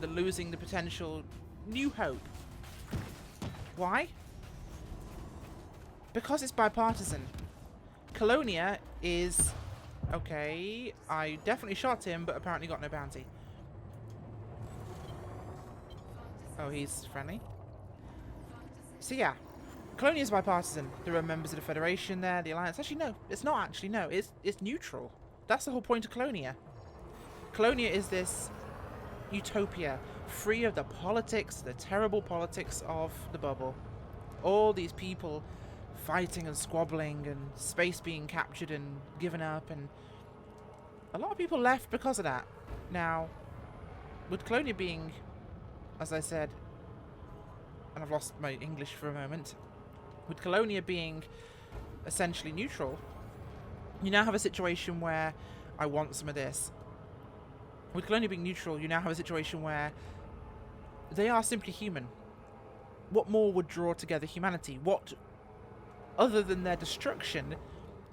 They're losing the potential new hope. Why? Because it's bipartisan. Colonia is... Okay, I definitely shot him, but apparently got no bounty. Oh, he's friendly. So yeah, Colonia is bipartisan. There are members of the Federation there, the Alliance. Actually, no, it's not actually, no. It's neutral. That's the whole point of Colonia. Colonia is this utopia, free of the politics, the terrible politics of the bubble. All these people fighting and squabbling and space being captured and given up, and a lot of people left because of that. Now, with Colonia being, as I said, and I've lost my English for a moment, with Colonia being essentially neutral, you now have a situation where I want some of this. With Colonia being neutral, you now have a situation where they are simply human. What more would draw together humanity? What, other than their destruction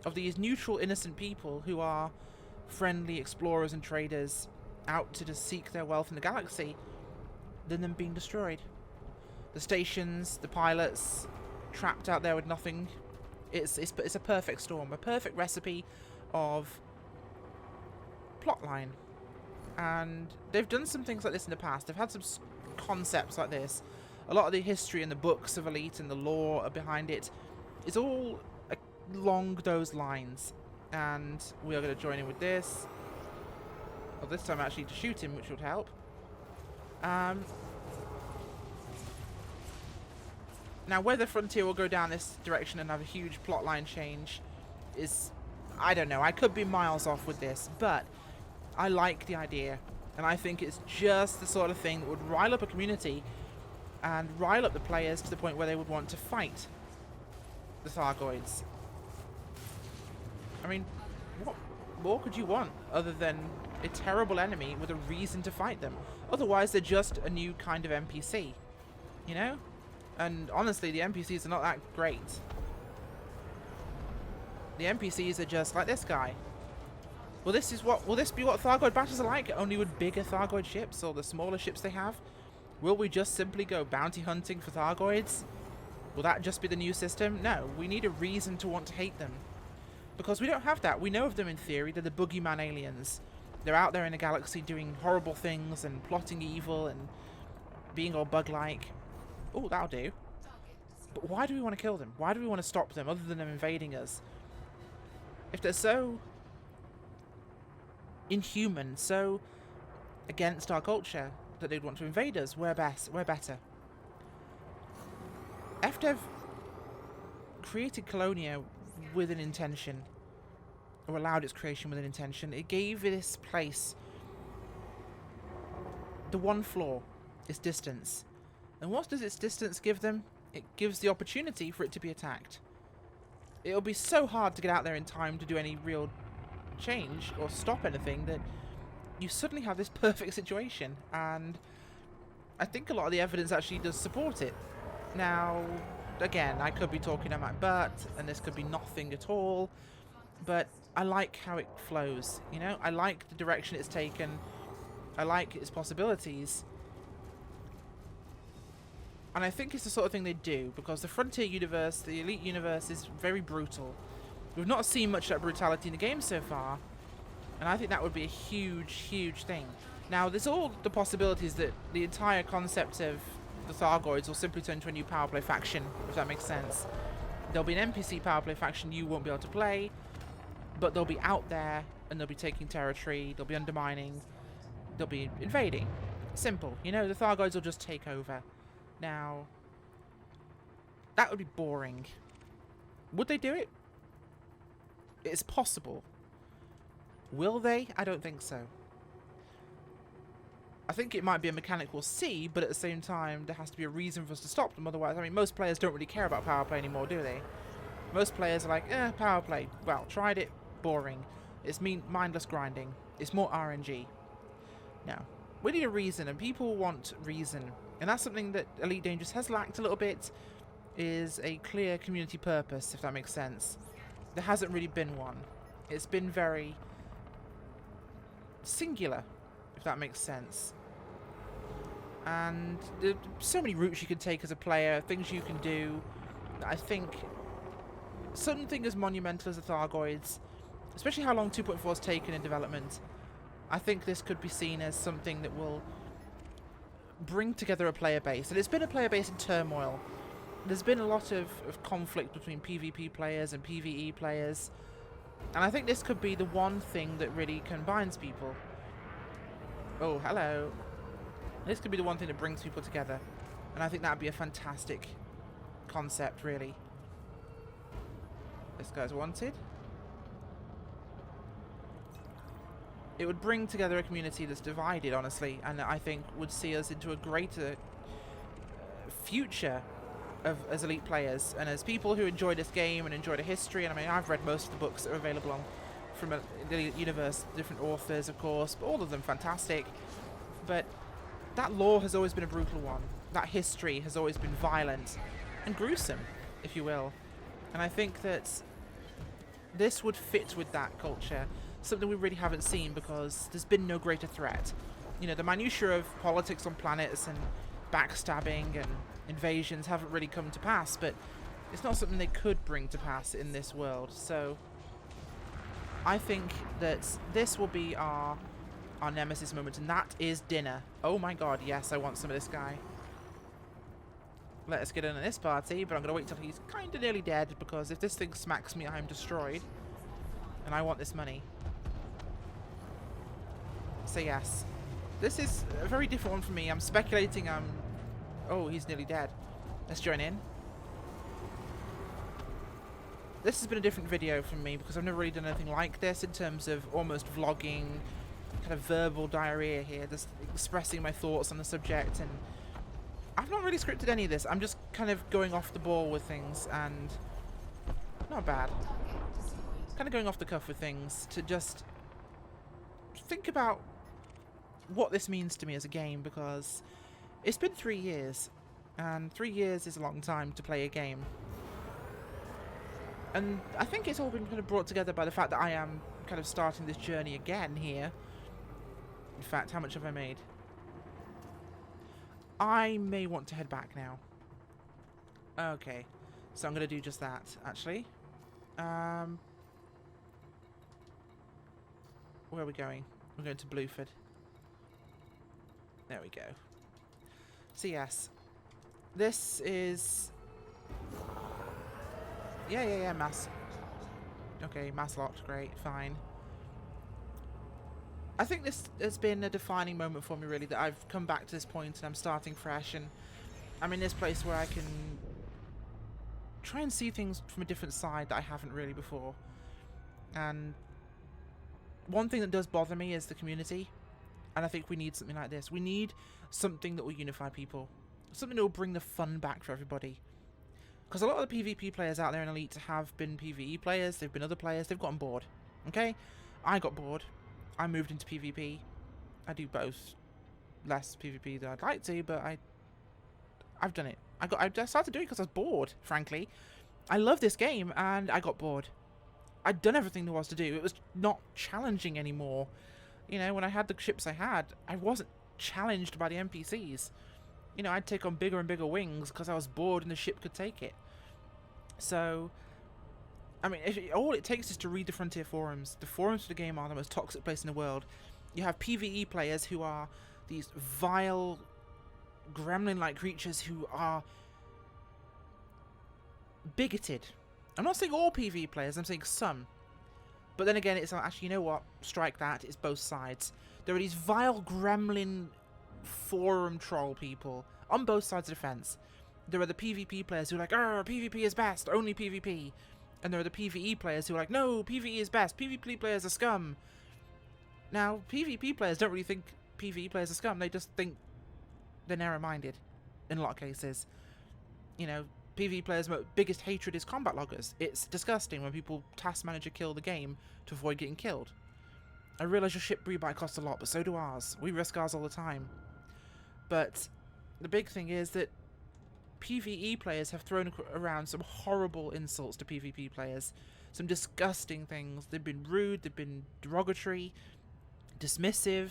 of these neutral, innocent people who are friendly explorers and traders out to just seek their wealth in the galaxy, than them being destroyed? The stations, the pilots, trapped out there with nothing. It's a perfect storm, a perfect recipe of plotline. And they've done some things like this in the past. They've had some concepts like this. A lot of the history and the books of Elite and the lore behind it is all along those lines. And we are going to join in with this. Well, this time actually to shoot him, which would help. Now, whether Frontier will go down this direction and have a huge plotline change is... I don't know. I could be miles off with this, but I like the idea. And I think it's just the sort of thing that would rile up a community and rile up the players to the point where they would want to fight the Thargoids. I mean, what more could you want other than a terrible enemy with a reason to fight them? Otherwise, they're just a new kind of NPC, you know? And honestly, the NPCs are not that great. The NPCs are just like this guy. Will this be what Thargoid battles are like? Only with bigger Thargoid ships or the smaller ships they have? Will we just simply go bounty hunting for Thargoids? Will that just be the new system? No, we need a reason to want to hate them. Because we don't have that. We know of them in theory. They're the boogeyman aliens. They're out there in the galaxy doing horrible things and plotting evil and being all bug-like. Oh, that'll do. But why do we want to kill them? Why do we want to stop them other than them invading us? If they're so inhuman, so against our culture that they'd want to invade us, we're better. FDev created Colonia with an intention, or allowed its creation with an intention. It gave this place the one flaw, its distance. And what does its distance give them? It gives the opportunity for it to be attacked. It'll be so hard to get out there in time to do any real change or stop anything that you suddenly have this perfect situation. And I think a lot of the evidence actually does support it. Now, again, I could be talking on my butt, and this could be nothing at all, but I like how it flows, you know? I like the direction it's taken. I like its possibilities. And I think it's the sort of thing they do, because the Frontier universe, the Elite universe, is very brutal. We've not seen much of that brutality in the game so far, and I think that would be a huge, huge thing. Now, there's all the possibilities that the entire concept of the Thargoids will simply turn into a new power play faction, if that makes sense. There'll be an NPC power play faction you won't be able to play, but they'll be out there, and they'll be taking territory, they'll be undermining, they'll be invading. Simple. You know, the Thargoids will just take over. Now, that would be boring. Would they do it? It's possible. Will they? I don't think so. I think it might be a mechanic we'll see, but at the same time, there has to be a reason for us to stop them. Otherwise, I mean, most players don't really care about power play anymore, do they? Most players are like, power play. Well, tried it. Boring. It's mindless grinding. It's more RNG. Now, we need a reason, and people want reason. And that's something that Elite Dangerous has lacked a little bit, is a clear community purpose, if that makes sense. There hasn't really been one. It's been very singular, if that makes sense. And there's so many routes you can take as a player, things you can do. I think something as monumental as the Thargoids, especially how long 2.4 has taken in development, I think this could be seen as something that will bring together a player base. And it's been a player base in turmoil. There's been a lot of conflict between PvP players and PvE players. And I think this could be the one thing that really combines people. Oh, hello. This could be the one thing that brings people together. And I think that would be a fantastic concept, really. This guy's wanted. It would bring together a community that's divided, honestly, and I think would see us into a greater future as elite players and as people who enjoy this game and enjoy the history. And I mean, I've read most of the books that are available on from the Elite universe, different authors, of course, but all of them fantastic. But that lore has always been a brutal one. That history has always been violent and gruesome, if you will. And I think that this would fit with that culture, something we really haven't seen because there's been no greater threat. You know, the minutiae of politics on planets and backstabbing and invasions haven't really come to pass, but it's not something they could bring to pass in this world. So I think that this will be our nemesis moment, and that is dinner. Oh my god, yes, I want some of this guy. Let us get in on this party, but I'm going to wait till he's kind of nearly dead, because if this thing smacks me, I'm destroyed. And I want this money. So yes, this is a very different one for me. I'm speculating oh, he's nearly dead. Let's join in. This has been a different video from me, because I've never really done anything like this in terms of almost vlogging, kind of verbal diarrhea here, just expressing my thoughts on the subject, and I've not really scripted any of this. I'm just kind of going off the ball with things, and not bad. Kind of going off the cuff with things to just think about what this means to me as a game, because it's been 3 years, and 3 years is a long time to play a game. And I think it's all been kind of brought together by the fact that I am kind of starting this journey again here. In fact, how much have I made? I may want to head back now. Okay, so I'm going to do just that, actually. Where are we going? We're going to Blueford. There we go. So yes, this is... Yeah, mass. Okay, mass locked, great, fine. I think this has been a defining moment for me, really, that I've come back to this point and I'm starting fresh, and I'm in this place where I can try and see things from a different side that I haven't really before. And one thing that does bother me is the community, and I think we need something like this. We need something that will unify people, something that will bring the fun back for everybody. Because a lot of the PvP players out there in Elite have been PvE players, they've been other players, they've gotten bored. Okay? I got bored. I moved into PvP. I do both. Less PvP than I'd like to, but I've done it. I started doing it because I was bored, frankly. I love this game, and I got bored. I'd done everything there was to do. It was not challenging anymore. You know, when I had the ships I had, I wasn't challenged by the NPCs. You know, I'd take on bigger and bigger wings because I was bored and the ship could take it. So, I mean, all it takes is to read the Frontier forums. The forums for the game are the most toxic place in the world. You have PvE players who are these vile, gremlin-like creatures who are bigoted. I'm not saying all PvE players, I'm saying some. But then again, it's like, actually, you know what? Strike that. It's both sides. There are these vile gremlin forum troll people on both sides of the fence. There are the PvP players who are like, PvP is best, only PvP. And there are the PvE players who are like, no, PvE is best, PvP players are scum. Now, PvP players don't really think PvE players are scum, they just think they're narrow-minded, in a lot of cases. You know, PvE players' biggest hatred is combat loggers. It's disgusting when people task manager kill the game to avoid getting killed. I realise your ship rebuy costs a lot, but so do ours. We risk ours all the time. But the big thing is that PvE players have thrown around some horrible insults to PvP players. Some disgusting things. They've been rude, they've been derogatory, dismissive.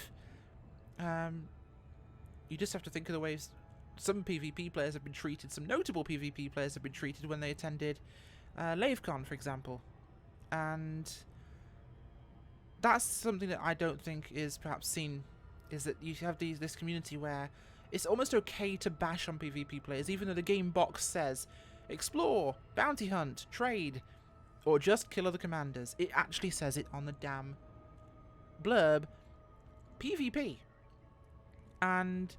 You just have to think of the ways some PvP players have been treated, some notable PvP players have been treated when they attended LaveCon, for example. And that's something that I don't think is perhaps seen, is that you have this community where it's almost okay to bash on PvP players, even though the game box says explore, bounty hunt, trade, or just kill other commanders. It actually says it on the damn blurb, PvP. And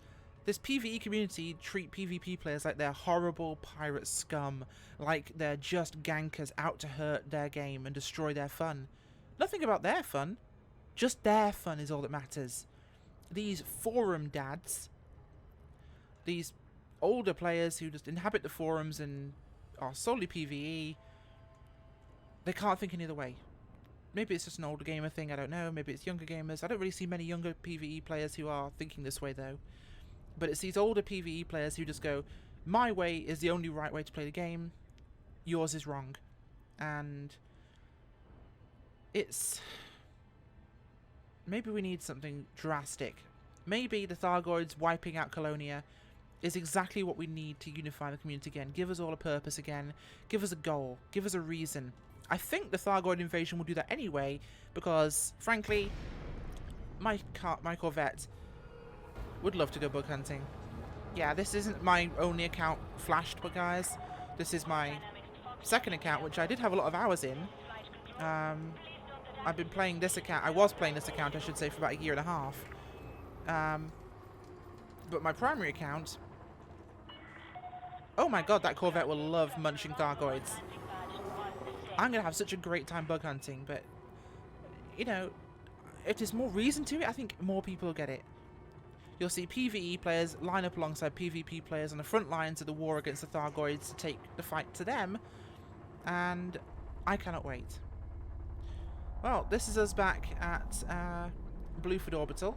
this PvE community treat PvP players like they're horrible pirate scum, like they're just gankers out to hurt their game and destroy their fun. Nothing about their fun, just their fun is all that matters. These forum dads, these older players who just inhabit the forums and are solely PvE, they can't think any other way. Maybe it's just an older gamer thing, I don't know. Maybe it's younger gamers. I don't really see many younger PvE players who are thinking this way, though. But it's these older PvE players who just go, my way is the only right way to play the game. Yours is wrong. And it's... maybe we need something drastic. Maybe the Thargoids wiping out Colonia is exactly what we need to unify the community again. Give us all a purpose again. Give us a goal. Give us a reason. I think the Thargoid invasion will do that anyway, because, frankly, my Corvette would love to go bug hunting. Yeah, this isn't my only account flashed, but guys, this is my second account, which I did have a lot of hours in. I've been playing this account, I was playing this account, I should say, for about a year and a half. But my primary account... oh my god, that Corvette will love munching Thargoids. I'm going to have such a great time bug hunting, but, you know, if there's more reason to it, I think more people will get it. You'll see PvE players line up alongside PvP players on the front lines of the war against the Thargoids to take the fight to them, and I cannot wait. Well, this is us back at Blueford Orbital,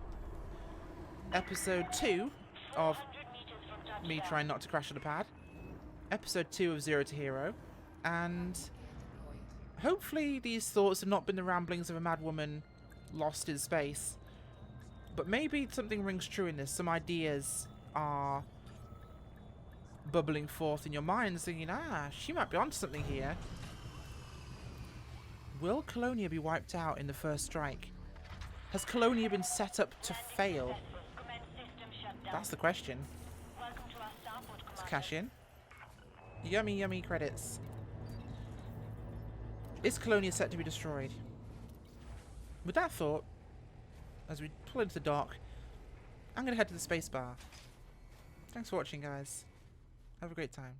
episode 2 of me trying not to crash on the pad, episode 2 of Zero to Hero, and hopefully these thoughts have not been the ramblings of a mad woman lost in space. But maybe something rings true in this. Some ideas are bubbling forth in your mind, thinking, she might be onto something here. Will Colonia be wiped out in the first strike? Has Colonia been set up to fail? That's the question. Let's cash in. Yummy, yummy credits. Is Colonia set to be destroyed? With that thought, as we pull into the dock, I'm going to head to the space bar. Thanks for watching, guys. Have a great time.